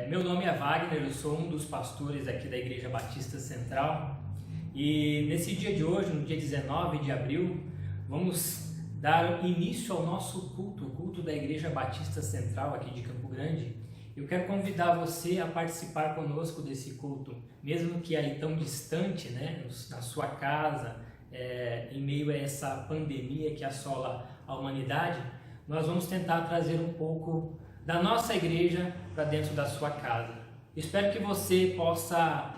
Meu nome é Wagner, eu sou um dos pastores aqui da Igreja Batista Central e nesse dia de hoje, no dia 19 de abril, vamos dar início ao nosso culto, o culto da Igreja Batista Central aqui de Campo Grande. Eu quero convidar você a participar conosco desse culto, mesmo que aí tão distante, né, na sua casa, em meio a essa pandemia que assola a humanidade. Nós vamos tentar trazer um pouco da nossa igreja para dentro da sua casa. Espero que você possa,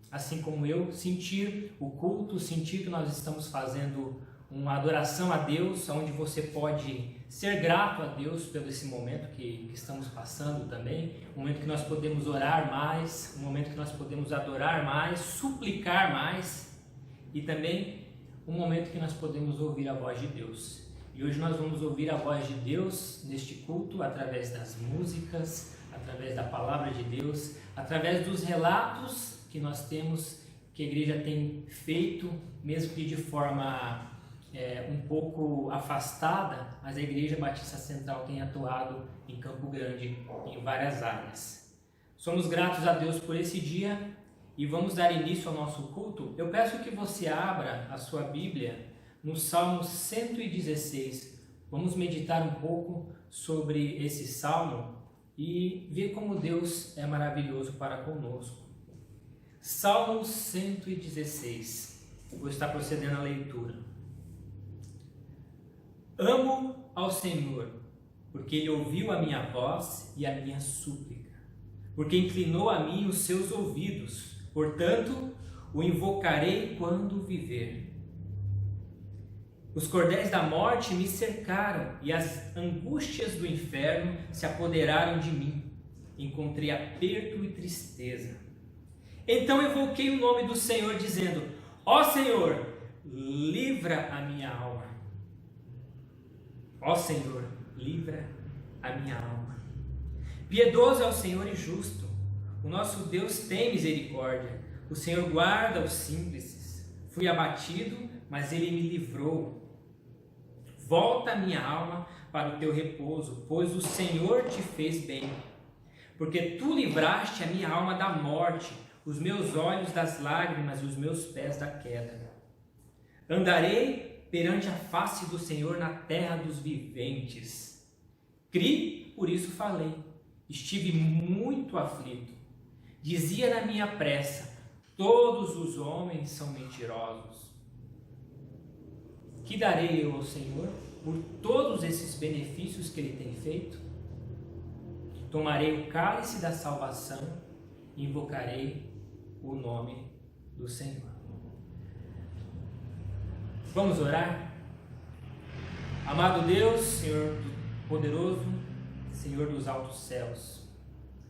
assim como eu, sentir o culto, sentir que nós estamos fazendo uma adoração a Deus, onde você pode ser grato a Deus pelo esse momento que estamos passando também, um momento que nós podemos orar mais, um momento que nós podemos adorar mais, suplicar mais e também um momento que nós podemos ouvir a voz de Deus. E hoje nós vamos ouvir a voz de Deus neste culto através das músicas, através da palavra de Deus, através dos relatos que nós temos, que a igreja tem feito, mesmo que de forma um pouco afastada, mas a Igreja Batista Central tem atuado em Campo Grande em várias áreas. Somos gratos a Deus por esse dia e vamos dar início ao nosso culto. Eu peço que você abra a sua Bíblia no Salmo 116, vamos meditar um pouco sobre esse salmo e ver como Deus é maravilhoso para conosco. Salmo 116, vou estar procedendo à leitura. Amo ao Senhor, porque Ele ouviu a minha voz e a minha súplica, porque inclinou a mim os seus ouvidos, portanto, o invocarei quando viver. Os cordéis da morte me cercaram e as angústias do inferno se apoderaram de mim. Encontrei aperto e tristeza. Então invoquei o nome do Senhor, dizendo: ó Senhor, livra a minha alma. Ó Senhor, livra a minha alma. Piedoso é o Senhor e justo. O nosso Deus tem misericórdia. O Senhor guarda os simples. Fui abatido, mas Ele me livrou. Volta a minha alma para o teu repouso, pois o Senhor te fez bem. Porque tu livraste a minha alma da morte, os meus olhos das lágrimas e os meus pés da queda. Andarei perante a face do Senhor na terra dos viventes. Criei, por isso falei. Estive muito aflito. Dizia na minha pressa: todos os homens são mentirosos. Que darei eu ao Senhor por todos esses benefícios que Ele tem feito? Tomarei o cálice da salvação e invocarei o nome do Senhor. Vamos orar? Amado Deus, Senhor poderoso, Senhor dos altos céus,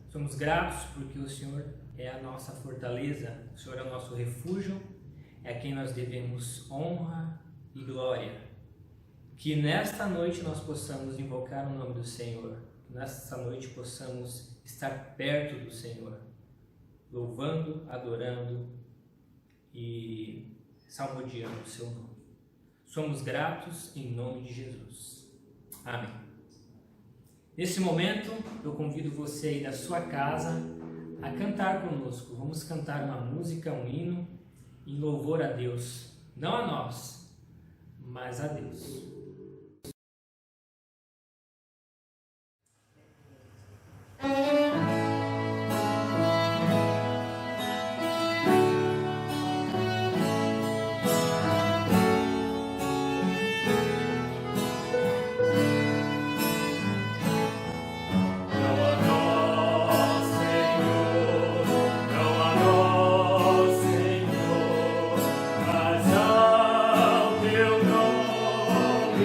somos gratos porque o Senhor é a nossa fortaleza, o Senhor é o nosso refúgio, é a quem nós devemos honra e glória. Que nesta noite nós possamos invocar o nome do Senhor, que nesta noite possamos estar perto do Senhor, louvando, adorando e salmodiando o seu nome. Somos gratos em nome de Jesus. Amém. Nesse momento, eu convido você aí da sua casa a cantar conosco. Vamos cantar uma música, um hino em louvor a Deus. Não a nós, mas a Deus. Mas ao teu nome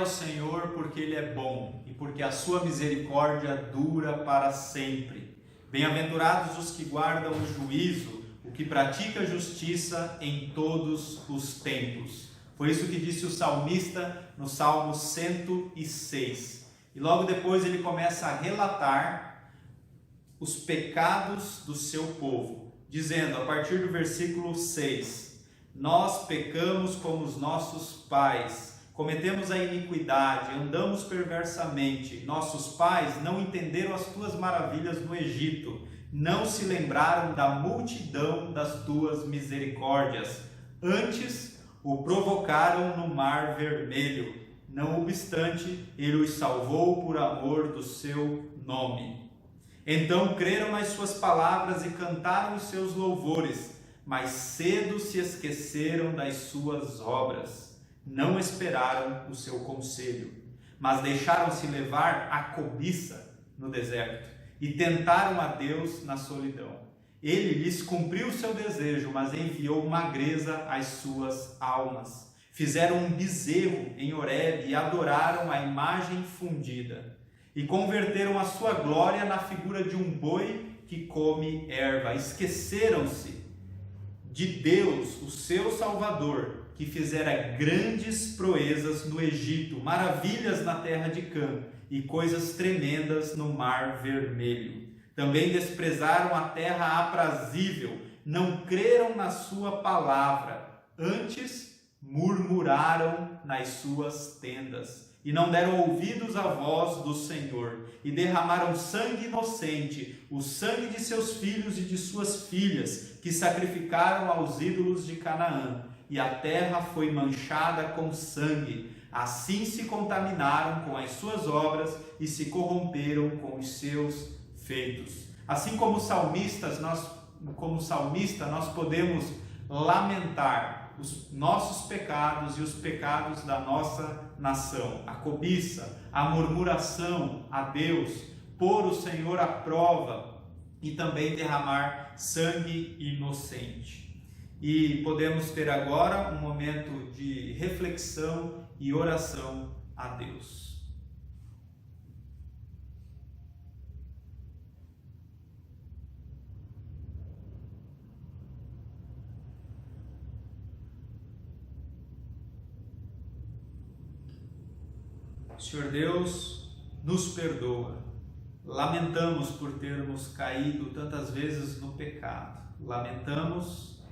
ao Senhor porque Ele é bom e porque a sua misericórdia dura para sempre. Bem-aventurados os que guardam o juízo, o que pratica a justiça em todos os tempos. Foi isso que disse o salmista no Salmo 106. E logo depois ele começa a relatar os pecados do seu povo, dizendo, a partir do versículo 6, nós pecamos como os nossos pais, cometemos a iniquidade, andamos perversamente, nossos pais não entenderam as tuas maravilhas no Egito, não se lembraram da multidão das tuas misericórdias, antes o provocaram no mar vermelho, não obstante, ele os salvou por amor do seu nome. Então creram nas suas palavras e cantaram os seus louvores, mas cedo se esqueceram das suas obras. Não esperaram o seu conselho, mas deixaram-se levar à cobiça no deserto e tentaram a Deus na solidão. Ele lhes cumpriu o seu desejo, mas enviou magreza às suas almas. Fizeram um bezerro em Horebe e adoraram a imagem fundida. E converteram a sua glória na figura de um boi que come erva. Esqueceram-se de Deus, o seu Salvador, que fizera grandes proezas no Egito, maravilhas na terra de Cã e coisas tremendas no mar vermelho. Também desprezaram a terra aprazível, não creram na sua palavra, antes murmuraram nas suas tendas. E não deram ouvidos à voz do Senhor, e derramaram sangue inocente, o sangue de seus filhos e de suas filhas, que sacrificaram aos ídolos de Canaã, e a terra foi manchada com sangue. Assim se contaminaram com as suas obras e se corromperam com os seus feitos. Assim como salmista, nós podemos lamentar os nossos pecados e os pecados da nossa nação, a cobiça, a murmuração a Deus, pôr o Senhor à prova e também derramar sangue inocente. E podemos ter agora um momento de reflexão e oração a Deus. Senhor Deus, nos perdoa. Lamentamos por termos caído tantas vezes no pecado. Lamentamos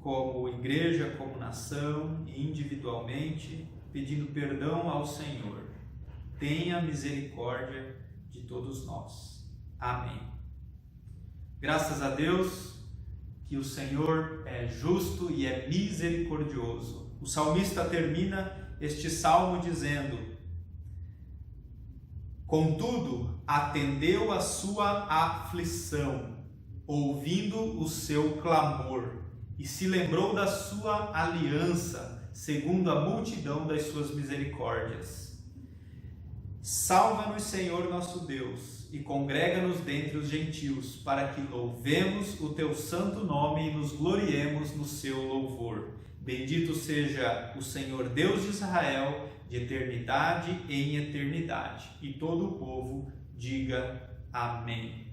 como igreja, como nação e individualmente, pedindo perdão ao Senhor. Tenha misericórdia de todos nós. Amém. Graças a Deus que o Senhor é justo e é misericordioso. O salmista termina este salmo dizendo: contudo, atendeu a sua aflição, ouvindo o seu clamor, e se lembrou da sua aliança, segundo a multidão das suas misericórdias. Salva-nos, Senhor nosso Deus, e congrega-nos dentre os gentios, para que louvemos o teu santo nome e nos gloriemos no seu louvor. Bendito seja o Senhor Deus de Israel, de eternidade em eternidade. E todo o povo diga amém.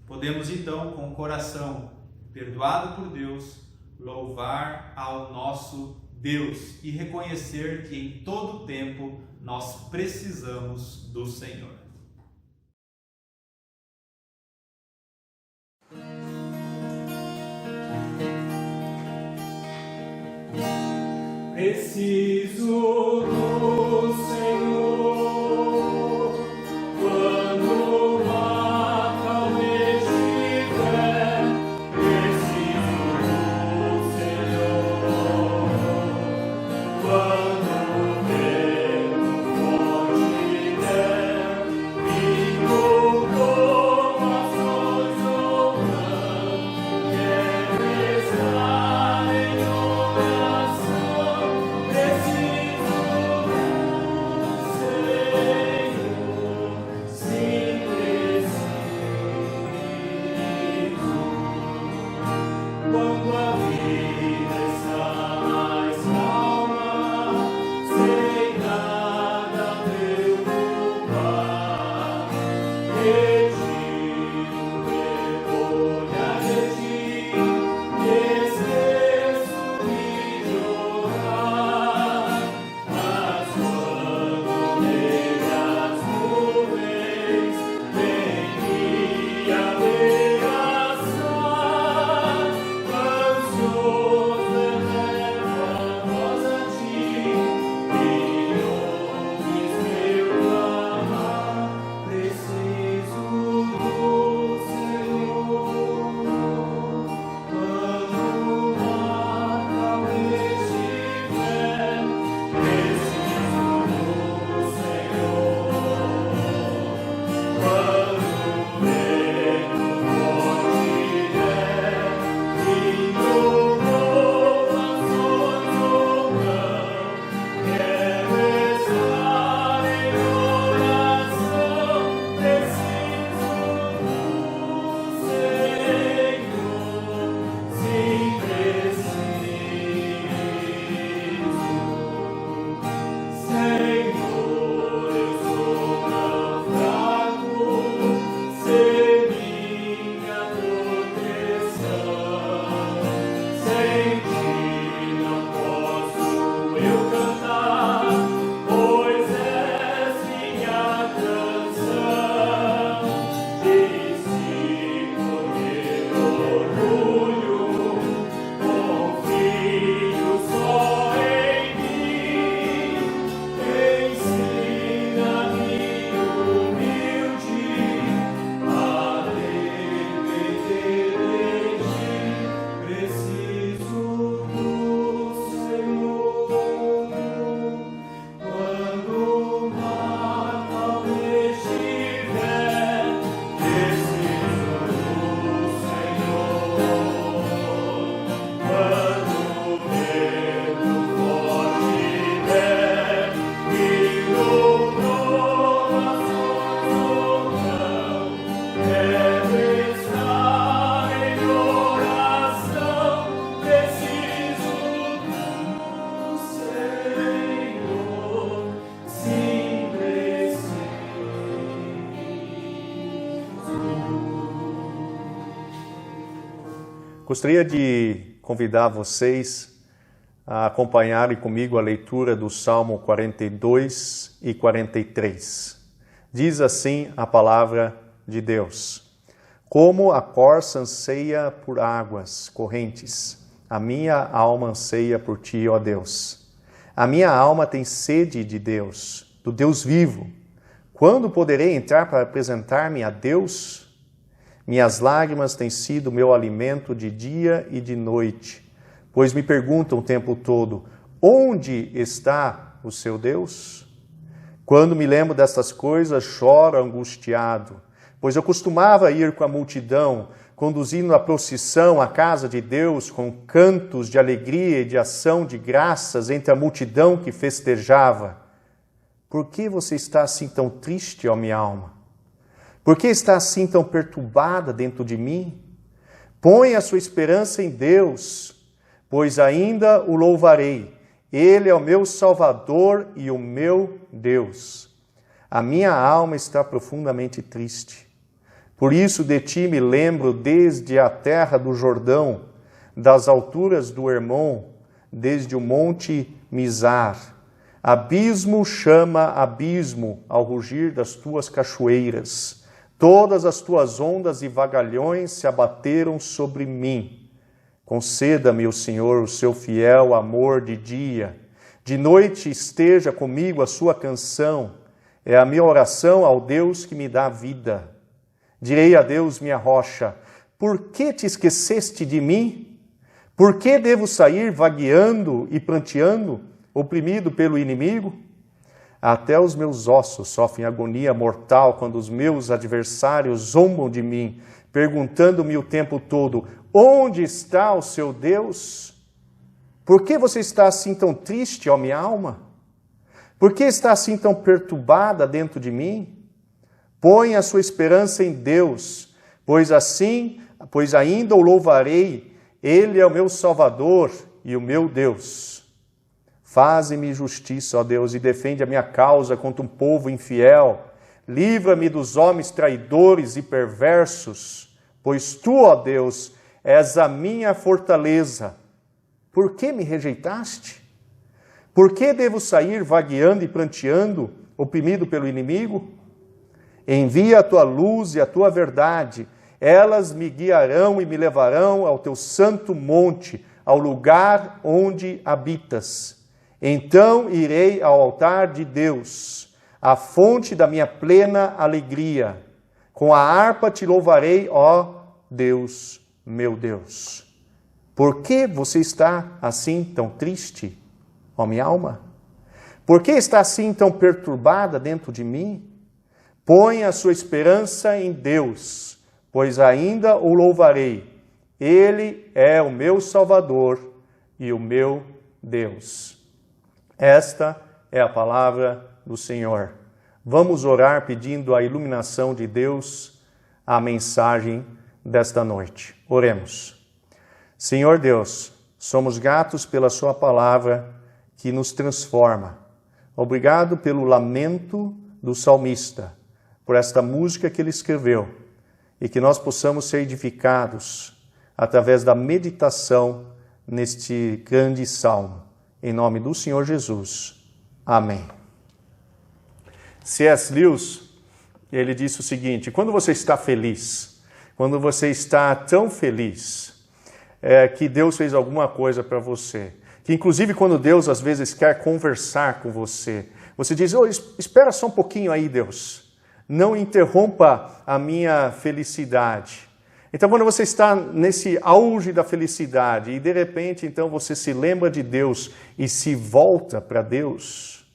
Podemos então, com o coração perdoado por Deus, louvar ao nosso Deus e reconhecer que em todo tempo nós precisamos do Senhor. Preciso do Senhor quando a calma estiver. Preciso do Senhor quando o vento forte der e inundações outrando. Quero estar em oração. Preciso quando a vida está mais calma, sei dar. gostaria de convidar vocês a acompanharem comigo a leitura do Salmo 42 e 43. Diz assim a palavra de Deus: Como a corça anseia por águas correntes, a minha alma anseia por ti, ó Deus. A minha alma tem sede de Deus, do Deus vivo. Quando poderei entrar para apresentar-me a Deus? Minhas lágrimas têm sido meu alimento de dia e de noite, pois me perguntam o tempo todo: onde está o seu Deus? Quando me lembro destas coisas, choro angustiado, pois eu costumava ir com a multidão, conduzindo a procissão à casa de Deus com cantos de alegria e de ação de graças entre a multidão que festejava. Por que você está assim tão triste, ó minha alma? Por que está assim tão perturbada dentro de mim? Põe a sua esperança em Deus, pois ainda o louvarei. Ele é o meu Salvador e o meu Deus. A minha alma está profundamente triste. Por isso de ti me lembro desde a terra do Jordão, das alturas do Hermon, desde o monte Mizar. Abismo chama abismo ao rugir das tuas cachoeiras. Todas as tuas ondas e vagalhões se abateram sobre mim. Conceda-me, o Senhor, o seu fiel amor de dia. De noite esteja comigo a sua canção. É a minha oração ao Deus que me dá vida. Direi a Deus, minha rocha: por que te esqueceste de mim? Por que devo sair vagueando e pranteando, oprimido pelo inimigo? Até os meus ossos sofrem agonia mortal quando os meus adversários zombam de mim, perguntando-me o tempo todo: onde está o seu Deus? Por que você está assim tão triste, ó minha alma? Por que está assim tão perturbada dentro de mim? Põe a sua esperança em Deus, pois ainda o louvarei. Ele é o meu Salvador e o meu Deus. Faze-me justiça, ó Deus, e defende a minha causa contra um povo infiel. Livra-me dos homens traidores e perversos, pois tu, ó Deus, és a minha fortaleza. Por que me rejeitaste? Por que devo sair vagueando e pranteando, oprimido pelo inimigo? Envia a tua luz e a tua verdade. Elas me guiarão e me levarão ao teu santo monte, ao lugar onde habitas. Então irei ao altar de Deus, a fonte da minha plena alegria. Com a harpa te louvarei, ó Deus, meu Deus. Por que você está assim tão triste, ó minha alma? Por que está assim tão perturbada dentro de mim? Põe a sua esperança em Deus, pois ainda o louvarei. Ele é o meu Salvador e o meu Deus. Esta é a palavra do Senhor. Vamos orar pedindo a iluminação de Deus à mensagem desta noite. Oremos. Senhor Deus, somos gratos pela sua palavra que nos transforma. Obrigado pelo lamento do salmista, por esta música que ele escreveu, e que nós possamos ser edificados através da meditação neste grande salmo. Em nome do Senhor Jesus. Amém. C.S. Lewis, ele disse o seguinte: quando você está feliz, quando você está tão feliz, que Deus fez alguma coisa para você, que inclusive quando Deus às vezes quer conversar com você, você diz: espera só um pouquinho aí, Deus, não interrompa a minha felicidade. Então, quando você está nesse auge da felicidade e de repente, então, você se lembra de Deus e se volta para Deus,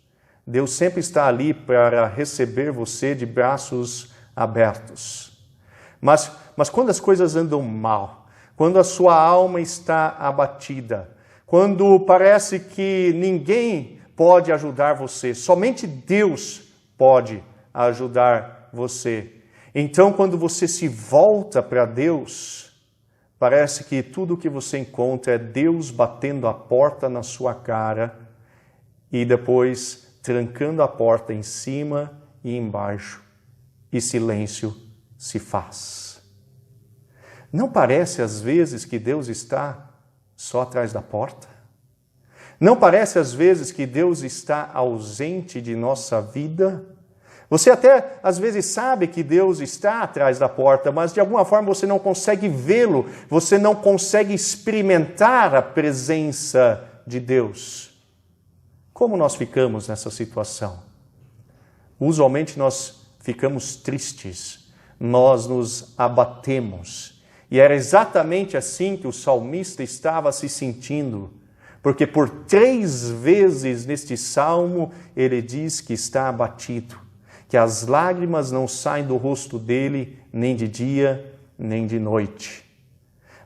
Deus sempre está ali para receber você de braços abertos. Mas quando as coisas andam mal, quando a sua alma está abatida, quando parece que ninguém pode ajudar você, somente Deus pode ajudar você. Então, quando você se volta para Deus, parece que tudo que você encontra é Deus batendo a porta na sua cara e depois trancando a porta em cima e embaixo, e silêncio se faz. Não parece às vezes que Deus está só atrás da porta? Não parece às vezes que Deus está ausente de nossa vida? Você até às vezes sabe que Deus está atrás da porta, mas de alguma forma você não consegue vê-lo, você não consegue experimentar a presença de Deus. Como nós ficamos nessa situação? Usualmente nós ficamos tristes, nós nos abatemos. E era exatamente assim que o salmista estava se sentindo, porque por 3 vezes neste salmo ele diz que está abatido, que as lágrimas não saem do rosto dele nem de dia nem de noite.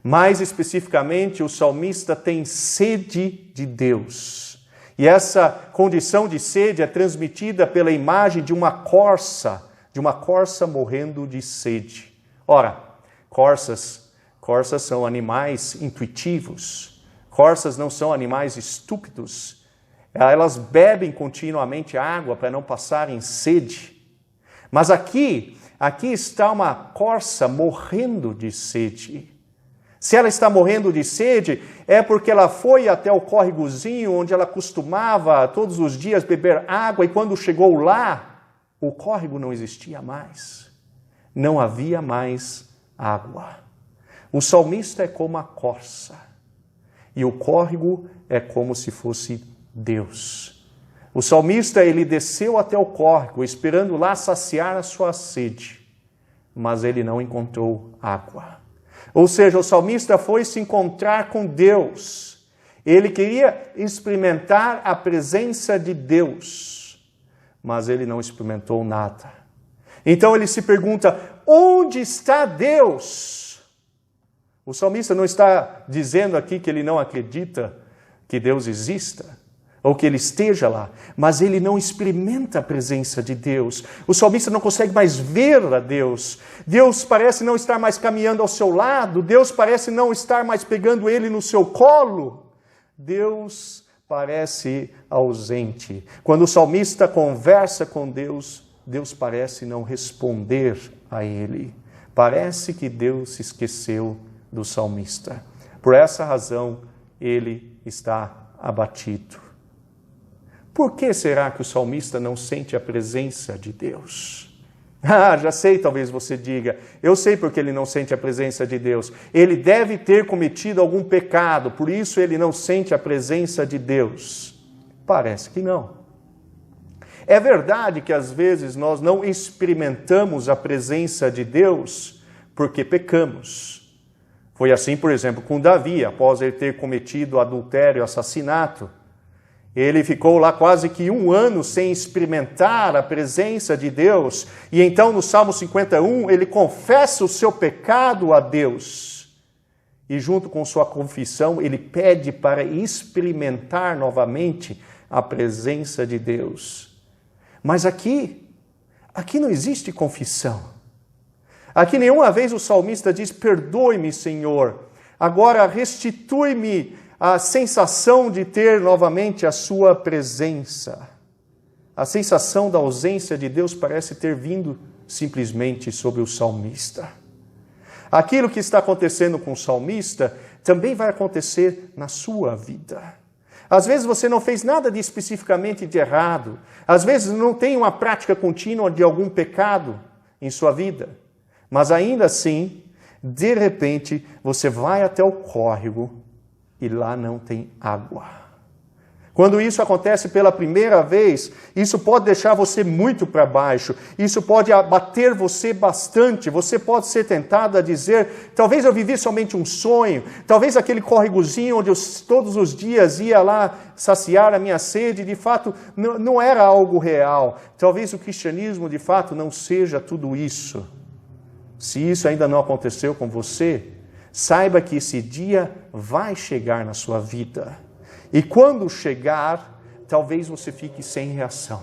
Mais especificamente, o salmista tem sede de Deus. E essa condição de sede é transmitida pela imagem de uma corça morrendo de sede. Ora, corças são animais intuitivos. Corças não são animais estúpidos. Elas bebem continuamente água para não passarem sede. Mas aqui está uma corça morrendo de sede. Se ela está morrendo de sede, é porque ela foi até o córregozinho onde ela costumava todos os dias beber água, e quando chegou lá, o córrego não existia mais. Não havia mais água. O salmista é como a corça. E o córrego é como se fosse Deus. O salmista, ele desceu até o córrego, esperando lá saciar a sua sede, mas ele não encontrou água. Ou seja, o salmista foi se encontrar com Deus. Ele queria experimentar a presença de Deus, mas ele não experimentou nada. Então ele se pergunta, onde está Deus? O salmista não está dizendo aqui que ele não acredita que Deus exista, ou que ele esteja lá, mas ele não experimenta a presença de Deus. O salmista não consegue mais ver a Deus. Deus parece não estar mais caminhando ao seu lado, Deus parece não estar mais pegando ele no seu colo. Deus parece ausente. Quando o salmista conversa com Deus, Deus parece não responder a ele. Parece que Deus se esqueceu do salmista. Por essa razão, ele está abatido. Por que será que o salmista não sente a presença de Deus? Já sei, talvez você diga. Eu sei porque ele não sente a presença de Deus. Ele deve ter cometido algum pecado, por isso ele não sente a presença de Deus. Parece que não. É verdade que às vezes nós não experimentamos a presença de Deus porque pecamos. Foi assim, por exemplo, com Davi, após ele ter cometido adultério e assassinato. Ele ficou lá quase que 1 ano sem experimentar a presença de Deus. E então, no Salmo 51, ele confessa o seu pecado a Deus. E junto com sua confissão, ele pede para experimentar novamente a presença de Deus. Mas aqui não existe confissão. Aqui nenhuma vez o salmista diz, perdoe-me, Senhor, agora restitui-me a sensação de ter novamente a sua presença. A sensação da ausência de Deus parece ter vindo simplesmente sobre o salmista. Aquilo que está acontecendo com o salmista também vai acontecer na sua vida. Às vezes você não fez nada de especificamente de errado. Às vezes não tem uma prática contínua de algum pecado em sua vida. Mas ainda assim, de repente, você vai até o córrego e lá não tem água. Quando isso acontece pela primeira vez, isso pode deixar você muito para baixo, isso pode abater você bastante, você pode ser tentado a dizer, talvez eu vivi somente um sonho, talvez aquele córregozinho onde eu todos os dias ia lá saciar a minha sede, de fato não era algo real, talvez o cristianismo de fato não seja tudo isso. Se isso ainda não aconteceu com você, saiba que esse dia vai chegar na sua vida. E quando chegar, talvez você fique sem reação.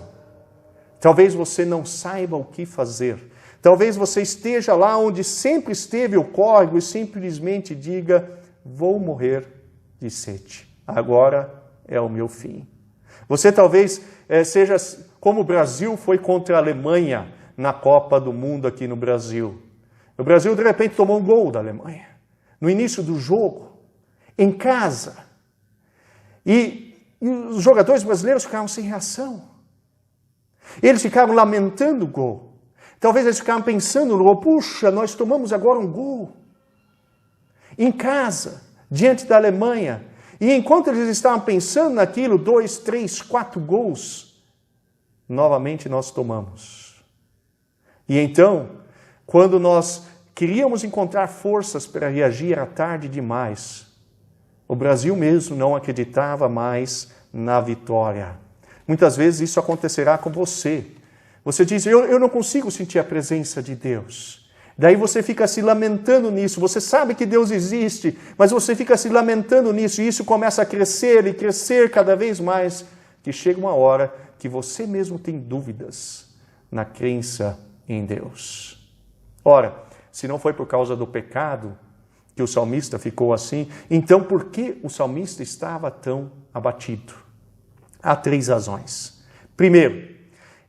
Talvez você não saiba o que fazer. Talvez você esteja lá onde sempre esteve o córrego e simplesmente diga, vou morrer de sede. Agora é o meu fim. Você talvez seja como o Brasil foi contra a Alemanha na Copa do Mundo aqui no Brasil. O Brasil, de repente, tomou um gol da Alemanha. no início do jogo, em casa. E os jogadores brasileiros ficaram sem reação. Eles ficaram lamentando o gol. Talvez eles ficaram pensando no gol. Puxa, nós tomamos agora um gol. Em casa, diante da Alemanha. E enquanto eles estavam pensando naquilo, 2, 3, 4 gols, novamente nós tomamos. E então, quando nós queríamos encontrar forças para reagir, era tarde demais. O Brasil mesmo não acreditava mais na vitória. Muitas vezes isso acontecerá com você. Você diz, eu não consigo sentir a presença de Deus. Daí você fica se lamentando nisso. Você sabe que Deus existe, mas você fica se lamentando nisso. E isso começa a crescer e crescer cada vez mais, que chega uma hora que você mesmo tem dúvidas na crença em Deus. Ora, se não foi por causa do pecado que o salmista ficou assim, então por que o salmista estava tão abatido? Há 3 razões. Primeiro,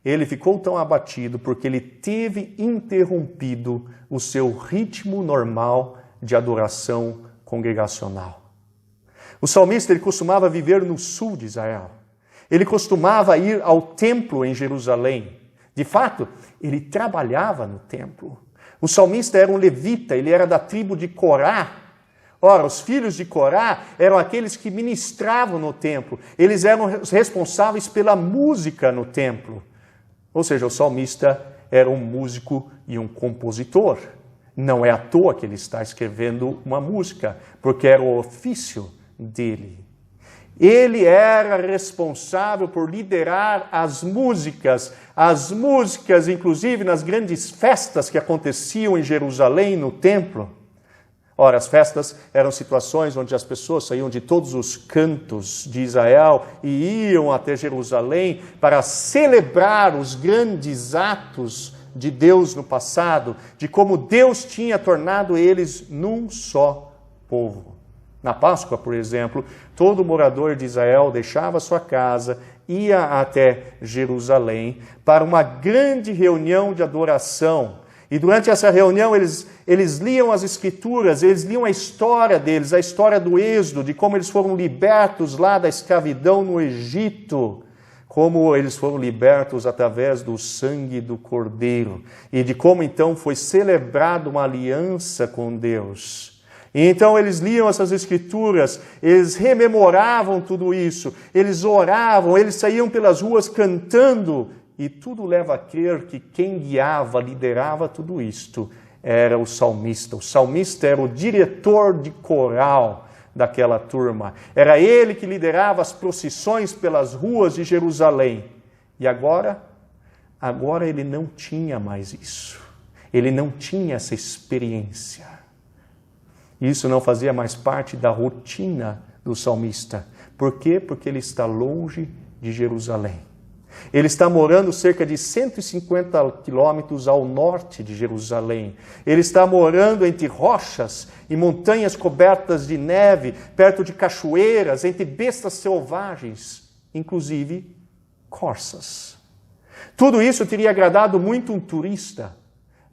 ele ficou tão abatido porque ele teve interrompido o seu ritmo normal de adoração congregacional. O salmista ele costumava viver no sul de Israel. Ele costumava ir ao templo em Jerusalém. De fato, ele trabalhava no templo. O salmista era um levita, ele era da tribo de Corá. Ora, os filhos de Corá eram aqueles que ministravam no templo. Eles eram os responsáveis pela música no templo. Ou seja, o salmista era um músico e um compositor. Não é à toa que ele está escrevendo uma música, porque era o ofício dele. Ele era responsável por liderar as músicas, inclusive nas grandes festas que aconteciam em Jerusalém, no templo. Ora, as festas eram situações onde as pessoas saíam de todos os cantos de Israel e iam até Jerusalém para celebrar os grandes atos de Deus no passado, de como Deus tinha tornado eles num só povo. Na Páscoa, por exemplo, todo morador de Israel deixava sua casa, ia até Jerusalém para uma grande reunião de adoração. E durante essa reunião eles liam as Escrituras, eles liam a história deles, a história do Êxodo, de como eles foram libertos lá da escravidão no Egito, como eles foram libertos através do sangue do Cordeiro, e de como então foi celebrada uma aliança com Deus. E então eles liam essas Escrituras, eles rememoravam tudo isso, eles oravam, eles saíam pelas ruas cantando, e tudo leva a crer que quem guiava, liderava tudo isto era o salmista. O salmista era o diretor de coral daquela turma. Era ele que liderava as procissões pelas ruas de Jerusalém. E agora ele não tinha mais isso. Ele não tinha essa experiência. Isso não fazia mais parte da rotina do salmista. Por quê? Porque ele está longe de Jerusalém. Ele está morando cerca de 150 quilômetros ao norte de Jerusalém. Ele está morando entre rochas e montanhas cobertas de neve, perto de cachoeiras, entre bestas selvagens, inclusive corças. Tudo isso teria agradado muito um turista,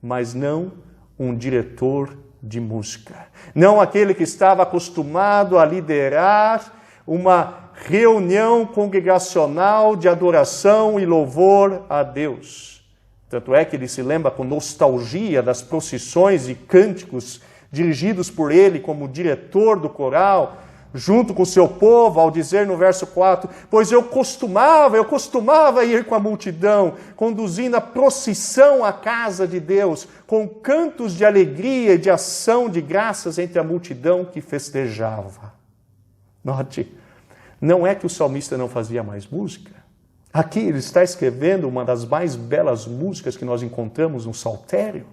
mas não um diretor de música. Não aquele que estava acostumado a liderar uma reunião congregacional de adoração e louvor a Deus. Tanto é que ele se lembra com nostalgia das procissões e cânticos dirigidos por ele como diretor do coral, junto com o seu povo, ao dizer no verso 4, pois eu costumava ir com a multidão, conduzindo a procissão à casa de Deus, com cantos de alegria e de ação de graças entre a multidão que festejava. Note, não é que o salmista não fazia mais música. Aqui ele está escrevendo uma das mais belas músicas que nós encontramos no Saltério.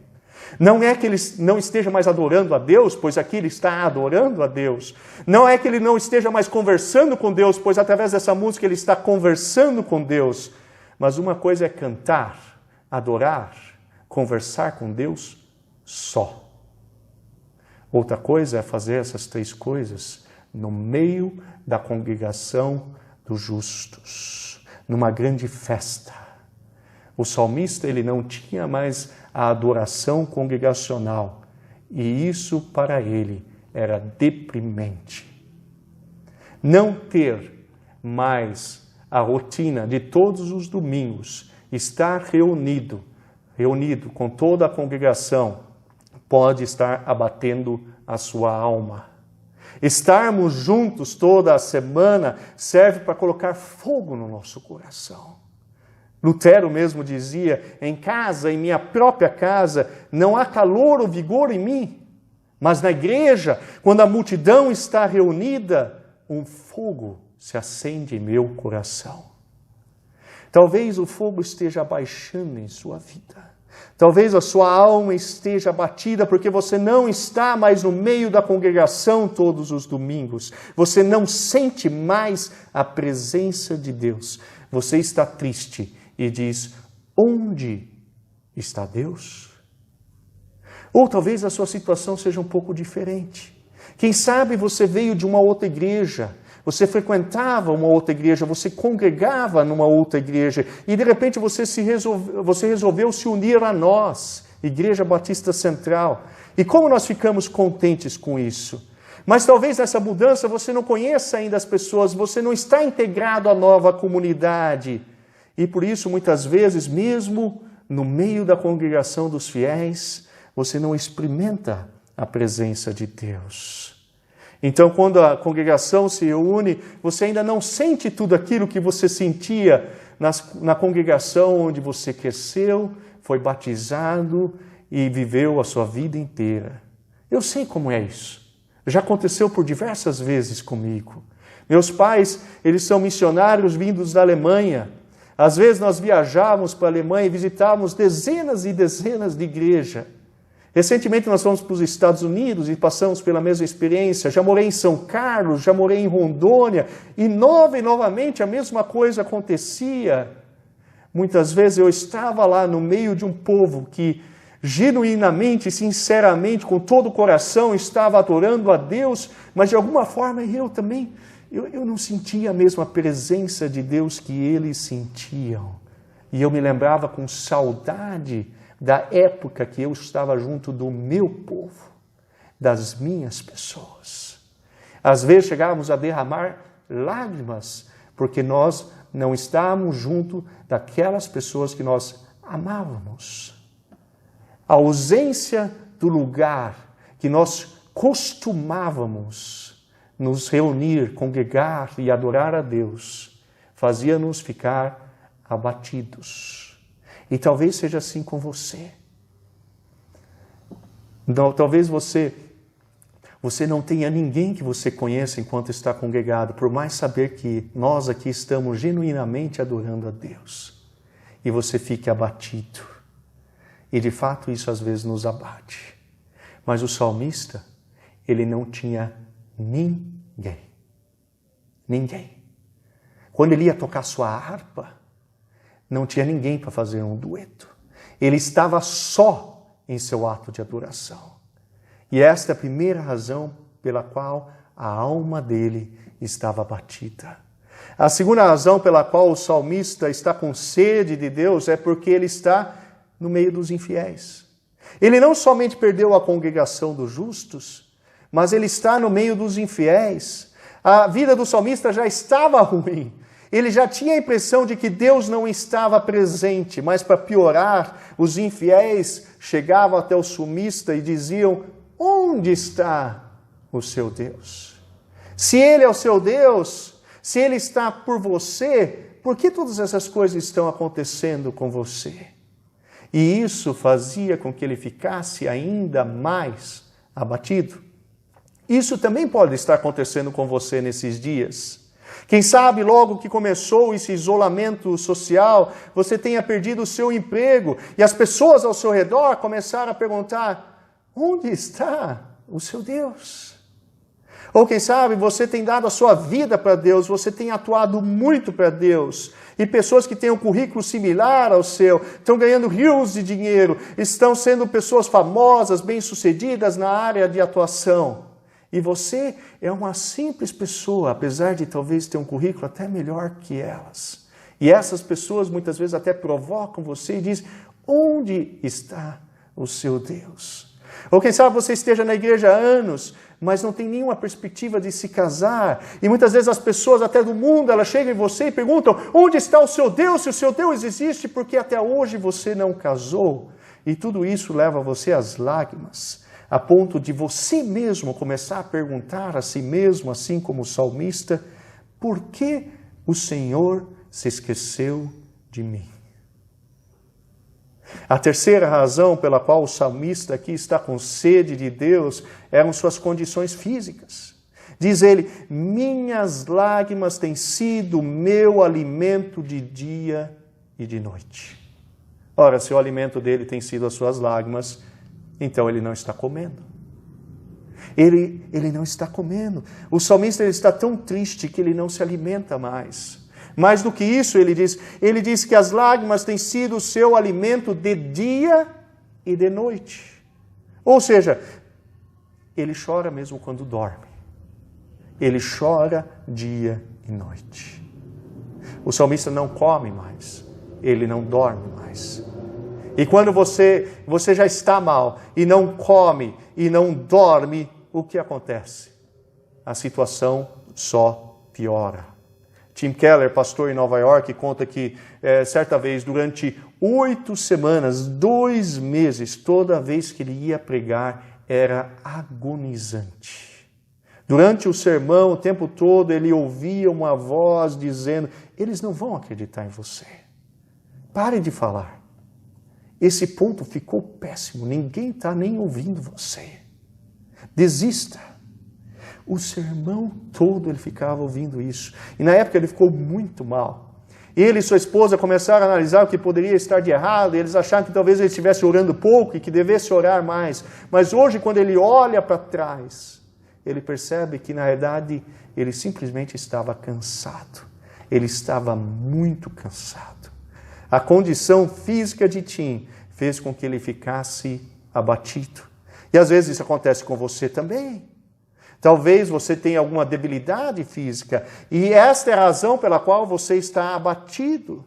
Não é que ele não esteja mais adorando a Deus, pois aqui ele está adorando a Deus. Não é que ele não esteja mais conversando com Deus, pois através dessa música ele está conversando com Deus. Mas uma coisa é cantar, adorar, conversar com Deus só. Outra coisa é fazer essas 3 coisas no meio da congregação dos justos, numa grande festa. O salmista ele não tinha mais a adoração congregacional, e isso para ele era deprimente. Não ter mais a rotina de todos os domingos, estar reunido com toda a congregação, pode estar abatendo a sua alma. Estarmos juntos toda a semana serve para colocar fogo no nosso coração. Lutero mesmo dizia, em casa, em minha própria casa, não há calor ou vigor em mim, mas na igreja, quando a multidão está reunida, um fogo se acende em meu coração. Talvez o fogo esteja abaixando em sua vida. Talvez a sua alma esteja abatida porque você não está mais no meio da congregação todos os domingos. Você não sente mais a presença de Deus. Você está triste e diz, onde está Deus? Ou talvez a sua situação seja um pouco diferente. Quem sabe você veio de uma outra igreja, você frequentava uma outra igreja, você congregava numa outra igreja e de repente você resolveu se unir a nós, Igreja Batista Central. E como nós ficamos contentes com isso? Mas talvez nessa mudança você não conheça ainda as pessoas, você não está integrado à nova comunidade. E por isso, muitas vezes, mesmo no meio da congregação dos fiéis, você não experimenta a presença de Deus. Então, quando a congregação se reúne, você ainda não sente tudo aquilo que você sentia na congregação onde você cresceu, foi batizado e viveu a sua vida inteira. Eu sei como é isso. Já aconteceu por diversas vezes comigo. Meus pais, eles são missionários vindos da Alemanha. Às vezes nós viajávamos para a Alemanha e visitávamos dezenas e dezenas de igrejas. Recentemente nós fomos para os Estados Unidos e passamos pela mesma experiência. Já morei em São Carlos, já morei em Rondônia e novamente a mesma coisa acontecia. Muitas vezes eu estava lá no meio de um povo que genuinamente, sinceramente, com todo o coração estava adorando a Deus, mas de alguma forma eu não sentia a mesma presença de Deus que eles sentiam. E eu me lembrava com saudade da época que eu estava junto do meu povo, das minhas pessoas. Às vezes chegávamos a derramar lágrimas, porque nós não estávamos junto daquelas pessoas que nós amávamos. A ausência do lugar que nós costumávamos nos reunir, congregar e adorar a Deus, fazia-nos ficar abatidos. E talvez seja assim com você. Não, talvez você não tenha ninguém que você conheça enquanto está congregado, por mais saber que nós aqui estamos genuinamente adorando a Deus. E você fique abatido. E de fato isso às vezes nos abate. Mas o salmista, ele não tinha ninguém. Ninguém. Quando ele ia tocar sua harpa, não tinha ninguém para fazer um dueto. Ele estava só em seu ato de adoração. E esta é a primeira razão pela qual a alma dele estava abatida. A segunda razão pela qual o salmista está com sede de Deus é porque ele está no meio dos infiéis. Ele não somente perdeu a congregação dos justos, mas ele está no meio dos infiéis. A vida do salmista já estava ruim. Ele já tinha a impressão de que Deus não estava presente, mas para piorar, os infiéis chegavam até o salmista e diziam, onde está o seu Deus? Se Ele é o seu Deus, se Ele está por você, por que todas essas coisas estão acontecendo com você? E isso fazia com que ele ficasse ainda mais abatido. Isso também pode estar acontecendo com você nesses dias. Quem sabe logo que começou esse isolamento social, você tenha perdido o seu emprego e as pessoas ao seu redor começaram a perguntar, onde está o seu Deus? Ou quem sabe você tem dado a sua vida para Deus, você tem atuado muito para Deus, e pessoas que têm um currículo similar ao seu, estão ganhando rios de dinheiro, estão sendo pessoas famosas, bem-sucedidas na área de atuação. E você é uma simples pessoa, apesar de talvez ter um currículo até melhor que elas. E essas pessoas muitas vezes até provocam você e dizem, onde está o seu Deus? Ou quem sabe você esteja na igreja há anos, mas não tem nenhuma perspectiva de se casar. E muitas vezes as pessoas até do mundo, elas chegam em você e perguntam: onde está o seu Deus? Se o seu Deus existe, porque até hoje você não casou? E tudo isso leva você às lágrimas, a ponto de você mesmo começar a perguntar a si mesmo, assim como o salmista: por que o Senhor se esqueceu de mim? A terceira razão pela qual o salmista aqui está com sede de Deus eram suas condições físicas. Diz ele: minhas lágrimas têm sido meu alimento de dia e de noite. Ora, se o alimento dele tem sido as suas lágrimas, então ele não está comendo. Ele não está comendo. O salmista ele está tão triste que ele não se alimenta mais. Mais do que isso, ele diz que as lágrimas têm sido o seu alimento de dia e de noite. Ou seja, ele chora mesmo quando dorme. Ele chora dia e noite. O salmista não come mais, ele não dorme mais. E quando você já está mal e não come e não dorme, o que acontece? A situação só piora. Tim Keller, pastor em Nova York, conta que certa vez, durante 8 semanas, 2 meses, toda vez que ele ia pregar, era agonizante. Durante o sermão, o tempo todo, ele ouvia uma voz dizendo: eles não vão acreditar em você. Pare de falar. Esse ponto ficou péssimo, ninguém está nem ouvindo você. Desista. O sermão todo ele ficava ouvindo isso. E na época ele ficou muito mal. Ele e sua esposa começaram a analisar o que poderia estar de errado. E eles acharam que talvez ele estivesse orando pouco e que devesse orar mais. Mas hoje, quando ele olha para trás, ele percebe que na verdade ele simplesmente estava cansado. Ele estava muito cansado. A condição física de Tim fez com que ele ficasse abatido. E às vezes isso acontece com você também. Talvez você tenha alguma debilidade física e esta é a razão pela qual você está abatido.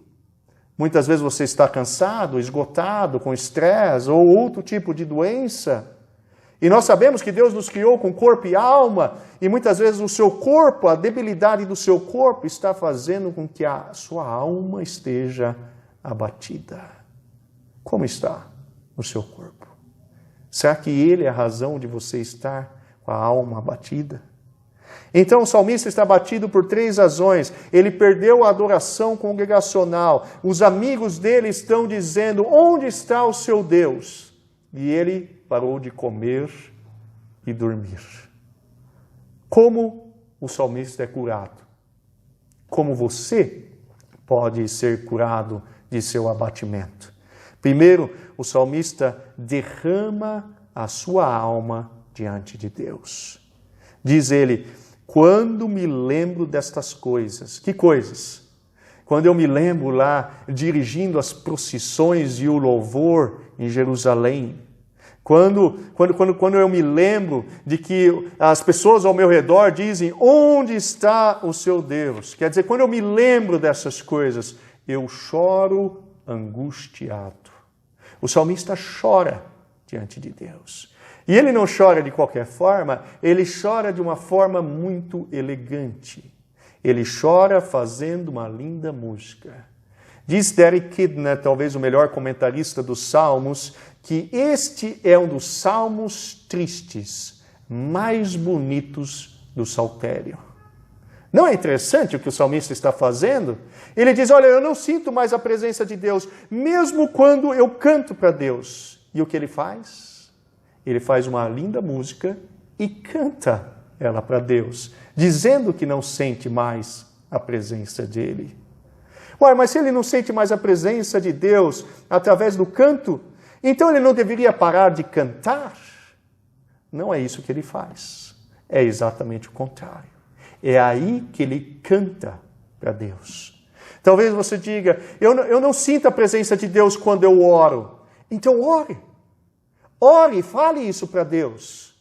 Muitas vezes você está cansado, esgotado, com estresse ou outro tipo de doença. E nós sabemos que Deus nos criou com corpo e alma e muitas vezes o seu corpo, a debilidade do seu corpo está fazendo com que a sua alma esteja abatida. Como está o seu corpo? Será que ele é a razão de você estar com a alma abatida? Então o salmista está abatido por 3 razões. Ele perdeu a adoração congregacional. Os amigos dele estão dizendo: onde está o seu Deus? E ele parou de comer e dormir. Como o salmista é curado? Como você pode ser curado de seu abatimento? Primeiro, o salmista derrama a sua alma diante de Deus. Diz ele: quando me lembro destas coisas. Que coisas? Quando eu me lembro lá dirigindo as procissões e o louvor em Jerusalém. Quando eu me lembro de que as pessoas ao meu redor dizem: onde está o seu Deus? Quer dizer, quando eu me lembro dessas coisas, eu choro angustiado. O salmista chora diante de Deus. E ele não chora de qualquer forma, ele chora de uma forma muito elegante. Ele chora fazendo uma linda música. Diz Derek Kidner, talvez o melhor comentarista dos Salmos, que este é um dos salmos tristes mais bonitos do saltério. Não é interessante o que o salmista está fazendo? Ele diz: olha, eu não sinto mais a presença de Deus, mesmo quando eu canto para Deus. E o que ele faz? Ele faz uma linda música e canta ela para Deus, dizendo que não sente mais a presença dele. Ué, mas se ele não sente mais a presença de Deus através do canto, então ele não deveria parar de cantar? Não é isso que ele faz. É exatamente o contrário. É aí que ele canta para Deus. Talvez você diga: eu não sinto a presença de Deus quando eu oro. Então ore. Ore, fale isso para Deus.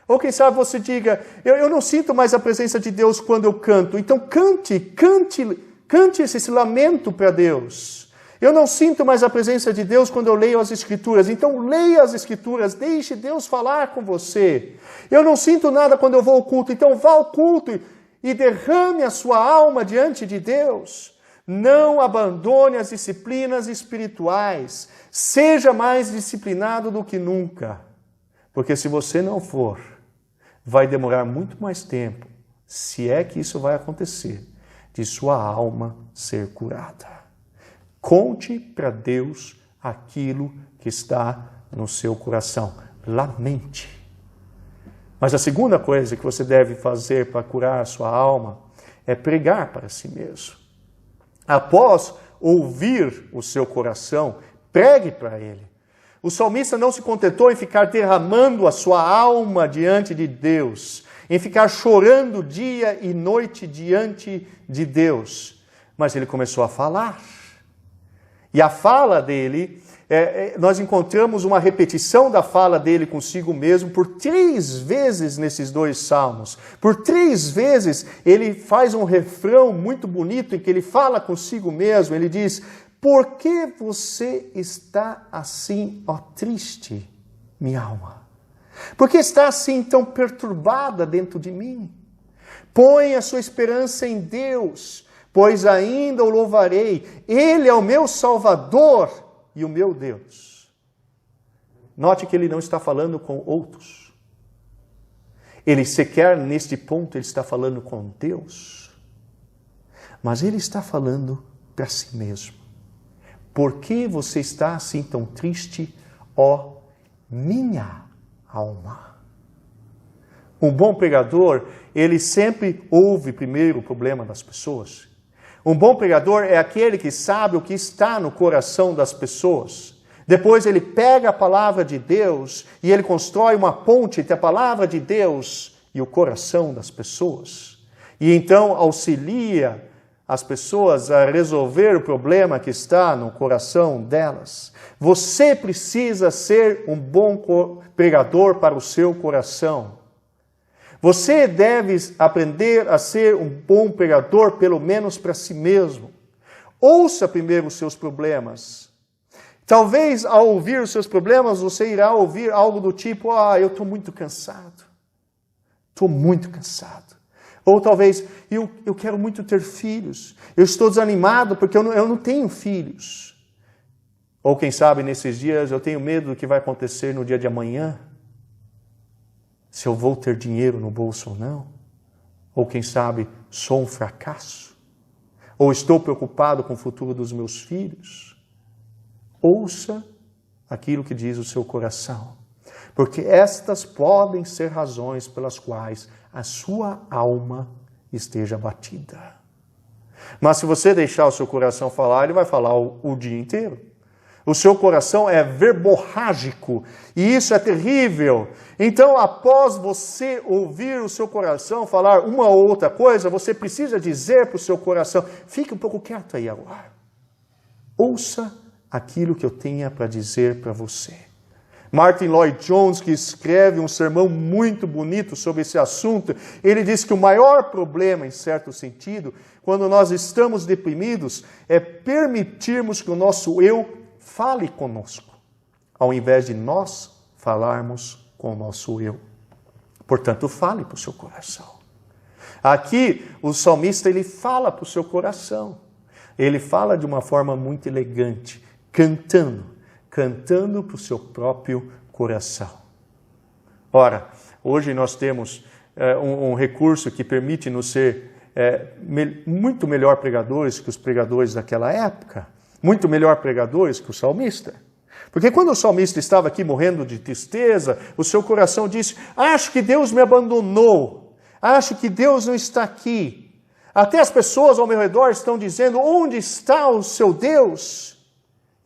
Ou quem sabe você diga: eu não sinto mais a presença de Deus quando eu canto. Então cante esse lamento para Deus. Eu não sinto mais a presença de Deus quando eu leio as Escrituras. Então leia as Escrituras, deixe Deus falar com você. Eu não sinto nada quando eu vou ao culto. Então vá ao culto e derrame a sua alma diante de Deus. Não abandone as disciplinas espirituais. Seja mais disciplinado do que nunca. Porque se você não for, vai demorar muito mais tempo, se é que isso vai acontecer, de sua alma ser curada. Conte para Deus aquilo que está no seu coração. Lamente. Mas a segunda coisa que você deve fazer para curar a sua alma é pregar para si mesmo. Após ouvir o seu coração, pregue para ele. O salmista não se contentou em ficar derramando a sua alma diante de Deus, em ficar chorando dia e noite diante de Deus, mas ele começou a falar. E a fala dele, nós encontramos uma repetição da fala dele consigo mesmo por 3 vezes nesses 2 salmos. Por 3 vezes ele faz um refrão muito bonito em que ele fala consigo mesmo. Ele diz: por que você está assim, ó triste, minha alma? Por que está assim tão perturbada dentro de mim? Põe a sua esperança em Deus, pois ainda o louvarei. Ele é o meu Salvador e o meu Deus. Note que ele não está falando com outros. Ele sequer neste ponto ele está falando com Deus. Mas ele está falando para si mesmo. Por que você está assim tão triste, ó minha alma? Um bom pregador, ele sempre ouve primeiro o problema das pessoas. Um bom pregador é aquele que sabe o que está no coração das pessoas. Depois ele pega a palavra de Deus e ele constrói uma ponte entre a palavra de Deus e o coração das pessoas. E então auxilia as pessoas a resolver o problema que está no coração delas. Você precisa ser um bom pregador para o seu coração. Você deve aprender a ser um bom pregador, pelo menos para si mesmo. Ouça primeiro os seus problemas. Talvez ao ouvir os seus problemas, você irá ouvir algo do tipo: eu estou muito cansado. Estou muito cansado. Ou talvez, eu quero muito ter filhos. Eu estou desanimado porque eu não tenho filhos. Ou quem sabe, nesses dias, eu tenho medo do que vai acontecer no dia de amanhã. Se eu vou ter dinheiro no bolso ou não. Ou quem sabe, sou um fracasso. Ou estou preocupado com o futuro dos meus filhos. Ouça aquilo que diz o seu coração. Porque estas podem ser razões pelas quais a sua alma esteja abatida. Mas se você deixar o seu coração falar, ele vai falar o dia inteiro. O seu coração é verborrágico e isso é terrível. Então, após você ouvir o seu coração falar uma ou outra coisa, você precisa dizer para o seu coração: fique um pouco quieto aí agora. Ouça aquilo que eu tenha para dizer para você. Martin Lloyd-Jones, que escreve um sermão muito bonito sobre esse assunto, ele diz que o maior problema, em certo sentido, quando nós estamos deprimidos, é permitirmos que o nosso eu fale conosco, ao invés de nós falarmos com o nosso eu. Portanto, fale para o seu coração. Aqui, o salmista, ele fala para o seu coração. Ele fala de uma forma muito elegante, cantando para o seu próprio coração. Ora, hoje nós temos um recurso que permite nos ser muito melhor pregadores que os pregadores daquela época. Muito melhor pregadores que o salmista. Porque quando o salmista estava aqui morrendo de tristeza, o seu coração disse: acho que Deus me abandonou, acho que Deus não está aqui. Até as pessoas ao meu redor estão dizendo: onde está o seu Deus?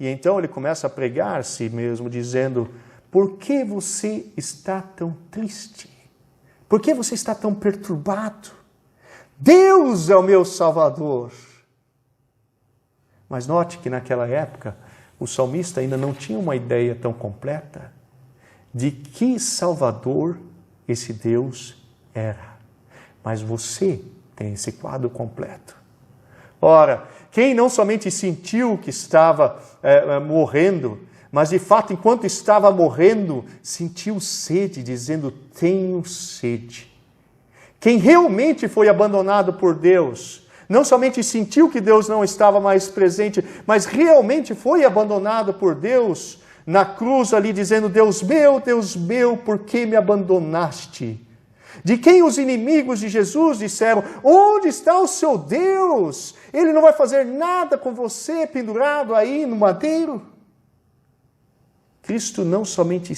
E então ele começa a pregar a si mesmo, dizendo: por que você está tão triste? Por que você está tão perturbado? Deus é o meu Salvador. Mas note que naquela época, o salmista ainda não tinha uma ideia tão completa de que Salvador esse Deus era. Mas você tem esse quadro completo. Ora, quem não somente sentiu que estava morrendo, mas de fato, enquanto estava morrendo, sentiu sede, dizendo: tenho sede. Quem realmente foi abandonado por Deus, não somente sentiu que Deus não estava mais presente, mas realmente foi abandonado por Deus na cruz ali, dizendo: Deus meu, por que me abandonaste? De quem os inimigos de Jesus disseram: onde está o seu Deus? Ele não vai fazer nada com você pendurado aí no madeiro. Cristo não somente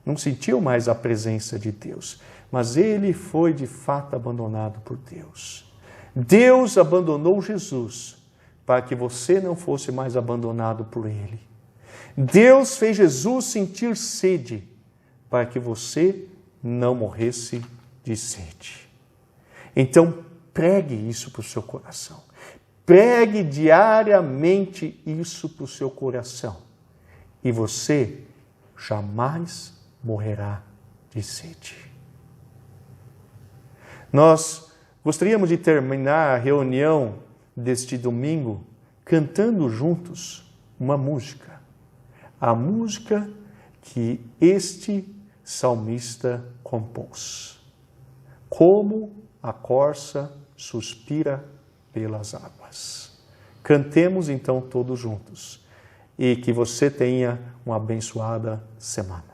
não sentiu mais a presença de Deus, mas ele foi de fato abandonado por Deus. Deus abandonou Jesus para que você não fosse mais abandonado por ele. Deus fez Jesus sentir sede para que você não morresse de sede. Então, pregue isso para o seu coração. Pregue diariamente isso para o seu coração. E você jamais morrerá de sede. Nós gostaríamos de terminar a reunião deste domingo cantando juntos uma música. A música que este salmista compôs. Como a corça suspira pelas águas. Cantemos então todos juntos e que você tenha uma abençoada semana.